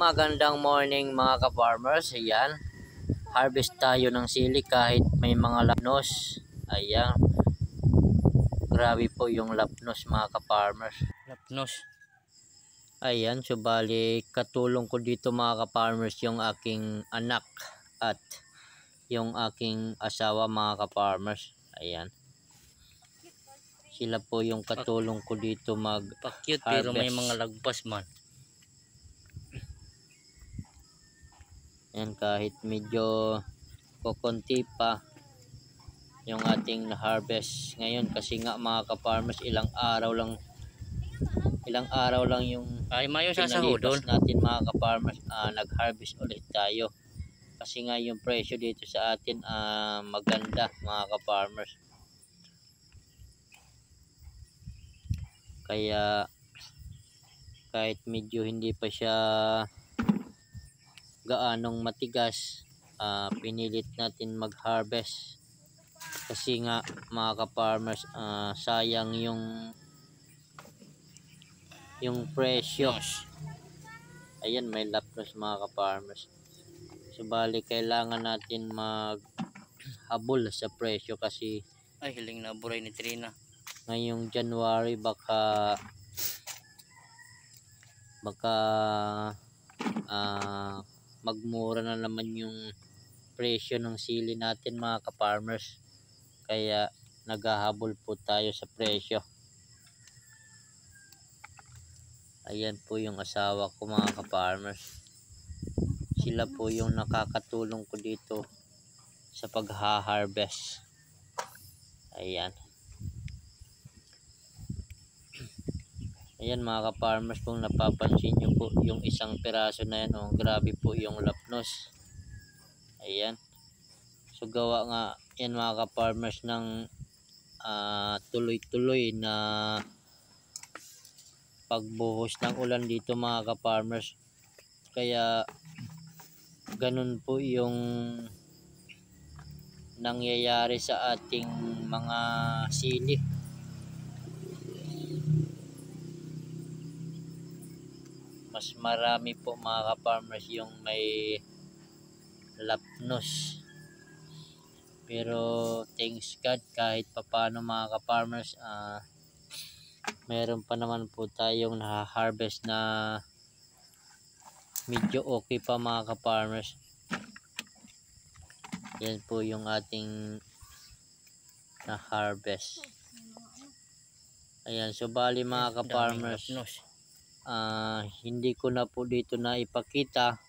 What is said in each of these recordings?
Magandang morning mga ka-farmers. Ayan, harvest tayo ng sili kahit may mga lapnos. Ayan, grabe po yung lapnos mga ka-farmers. Lapnos. Ayan, so bali katulong ko dito mga ka-farmers yung aking anak at yung aking asawa mga ka-farmers. Ayan, sila po yung katulong ko dito mag-harvest. Pero may mga lagpas man. Yan, kahit medyo kukunti pa yung ating harvest ngayon kasi nga mga ka-farmers ilang araw lang yung pinalipas natin mga ka-farmers, nag-harvest ulit tayo kasi nga yung presyo dito sa atin maganda mga ka-farmers, kaya kahit medyo hindi pa siya gaanong matigas, pinilit natin mag-harvest kasi nga mga ka-farmers, sayang yung presyo. Ayan, may lapnos mga ka-farmers, so bali kailangan natin maghabol sa presyo kasi ay hiling na buray ni Trina ngayong January baka magmura na naman yung presyo ng sili natin mga ka-farmers, kaya naghahabol po tayo sa presyo. Ayan po yung asawa ko mga ka-farmers, sila po yung nakakatulong ko dito sa pagha-harvest. Ayan. Ayan mga ka-farmers, kung napapansin nyo po yung isang piraso na yan, grabe po yung lapnos. Ayan, so gawa nga yan mga ka-farmers ng tuloy-tuloy na pagbuhos ng ulan dito mga ka-farmers, kaya ganun po yung nangyayari sa ating mga sili. Mas marami po mga ka-farmers yung may lapnos, pero thanks God kahit papano mga ka-farmers, meron pa naman po tayong na-harvest na medyo okay pa mga ka-farmers. Yan po yung ating na-harvest. Ayan, so bali mga ka-farmers, hindi ko na po dito na ipakita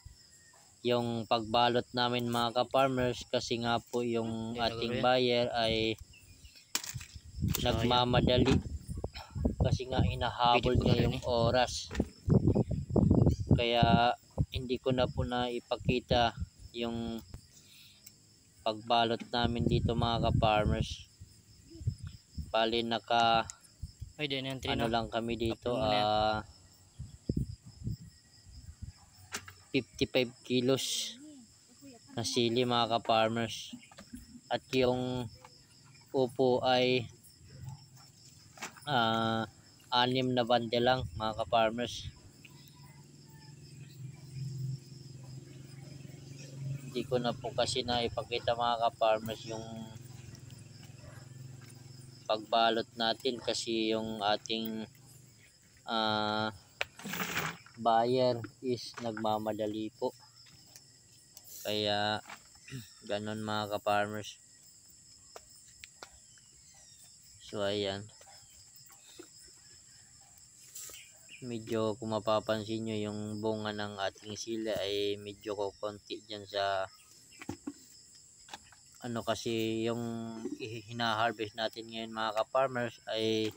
yung pagbalot namin mga ka-farmers kasi nga po yung ating buyer ay nagmamadali kasi nga hinahabol niya yung oras, kaya hindi ko na po na ipakita yung pagbalot namin dito mga ka-farmers. Bali ano lang kami dito, 55 kilos na sili mga ka-farmers, at yung upo ay 6 na bande lang mga ka-farmers. Hindi ko na po kasi na ipakita mga ka-farmers yung pagbalot natin kasi yung ating buyer is nagmamadali po, kaya ganon mga ka-farmers. So ayan, medyo kung mapapansin nyo yung bunga ng ating sili ay medyo kukunti dyan sa kasi yung hina-harvest natin ngayon mga ka-farmers ay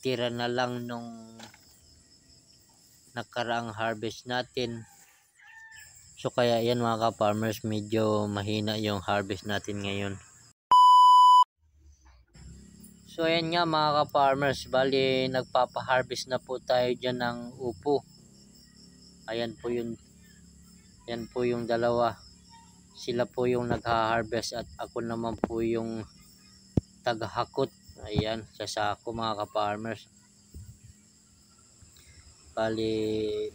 tira na lang nung nakaraang harvest natin. So kaya yan mga ka-farmers, medyo mahina yung harvest natin ngayon. So ayan nga mga ka-farmers, bali nagpapa-harvest na po tayo dyan ng upo. Ayan po yun, yan po yung dalawa, sila po yung nagha-harvest at ako naman po yung taghakot. Ayan, sa sako mga ka-farmers. Bali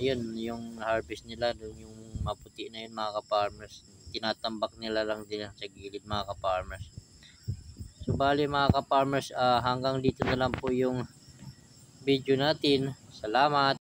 ayun yung harvest nila dun, yung maputi na yun mga ka-farmers, tinatambak nila lang din sa gilid mga ka-farmers. So bali mga ka-farmers, hanggang dito na lang po yung video natin. Salamat.